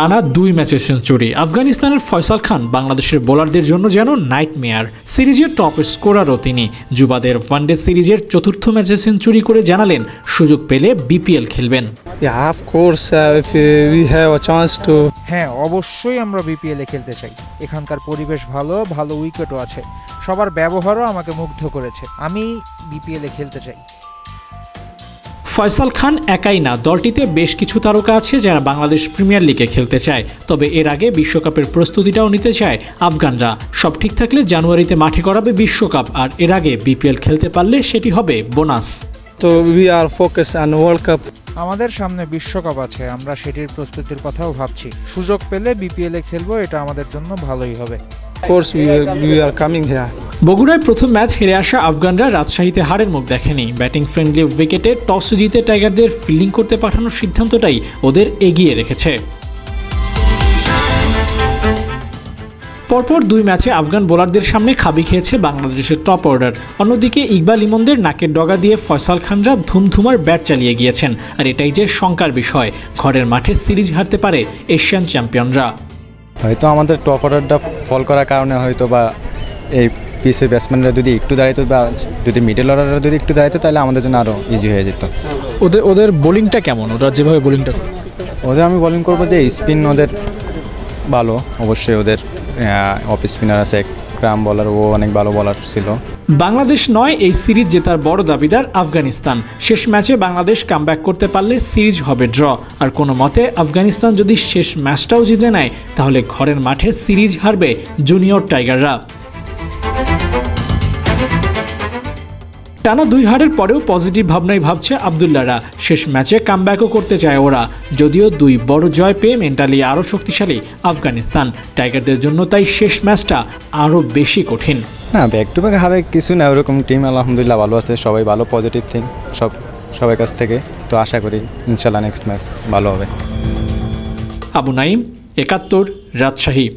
টানা 2 ম্যাচে সেঞ্চুরি। আফগানিস্তানের ফয়সাল খান বাংলাদেশের বোলারদের জন্য যেন নাইটমেয়ার। সিরিজের টপ স্কোরারও তিনি। যুবাদের ওয়ানডে সিরিজের চতুর্থ ম্যাচে সেঞ্চুরি করে জানালেন সুযোগ পেলে বিপিএল খেলবেন। হ্যাঁ, অবশ্যই আমরা বিপিএলে খেলতে চাই। এখানকার পরিবেশ ভালো, ভালো উইকেটও আছে, সবার ব্যবহারও আমাকে মুগ্ধ করেছে। আমি বিপিএলে খেলতে চাই। ফয়সাল খান একাই না, দলটিতে বেশ কিছু তারকা আছে যারা বাংলাদেশ প্রিমিয়ার লিগে খেলতে চায়। তবে এর আগে বিশ্বকাপের প্রস্তুতিটাও নিতে চায় আফগানরা। সব ঠিক থাকলে জানুয়ারিতে মাঠে গড়াবে বিশ্বকাপ, আর এর আগে বিপিএল খেলতে পারলে সেটি হবে বোনাস। তো we are focus on world cup. আমাদের সামনে বিশ্বকাপ আছে, আমরা সেটির প্রস্তুতির কথাও ভাবছি। সুযোগ পেলে বিপিএলে খেলবো, এটা আমাদের জন্য ভালোই হবে। বগুড়ায় প্রথম ম্যাচ হেরে আসা আফগানরা রাজশাহীতে হারের মুখ দেখেনি। ব্যাটিং ফ্রেন্ডলি উইকেটে টস জিতে টাইগারদের ফিল্ডিং করতে পাঠানোর সিদ্ধান্তটাই ওদের এগিয়ে রেখেছে। পরপর 2 ম্যাচে আফগান বোলারদের সামনে খাবি খেয়েছে বাংলাদেশের টপ অর্ডার। অন্যদিকে ইকবাল ইমনদের নাকের ডগা দিয়ে ফয়সাল খানরা ধুমধুমার ব্যাট চালিয়ে গিয়েছেন। আর এটাই যে শঙ্কার বিষয়, ঘরের মাঠে সিরিজ হারতে পারে এশিয়ান চ্যাম্পিয়নরা। হয়তো আমাদের টপ অর্ডারটা ফল করার কারণে হয়তো বা এই পিসের ব্যাটসম্যানরা যদি একটু দাঁড়াইতো বা যদি মিডল অর্ডাররা যদি একটু দাঁড়াইতো তাহলে আমাদের জন্য আরও ইজি হয়ে যেত। ওদের বোলিংটা কেমন? ওরা যেভাবে বোলিংটা ওদের আমি বোলিং করবো যে স্পিন ওদের ভালো, অবশ্যই ওদের অফ স্পিনার আছে, ক্রাম বলার, ও অনেক ভালো বলার ছিল। বাংলাদেশ নয়, এই সিরিজ জেতার বড় দাবিদার আফগানিস্তান। শেষ ম্যাচে বাংলাদেশ কামব্যাক করতে পারলে সিরিজ হবে ড্র। আর কোনো মতে আফগানিস্তান যদি শেষ ম্যাচটাও জিতে নেয় তাহলে ঘরের মাঠে সিরিজ হারবে জুনিয়র টাইগাররা। টানা 2 হারের পরেও পজিটিভ ভাবনাই ভাবছে আবদুল্লাহরা। শেষ ম্যাচে কামব্যাকও করতে চায় ওরা। যদিও 2 বড় জয় পেয়ে মেন্টালি আরও শক্তিশালী আফগানিস্তান। টাইগারদের জন্য তাই শেষ ম্যাচটা আরও বেশি কঠিন। না, ব্যাক টু ব্যাক হারে কিছু না, ওরকম টিম আলহামদুলিল্লাহ ভালো আছে, সবাই ভালো, পজিটিভ থিং সবার কাছ থেকে। তো আশা করি ইনশাল্লাহ নেক্সট ম্যাচ ভালো হবে। আবু নাইম, 71, রাজশাহী।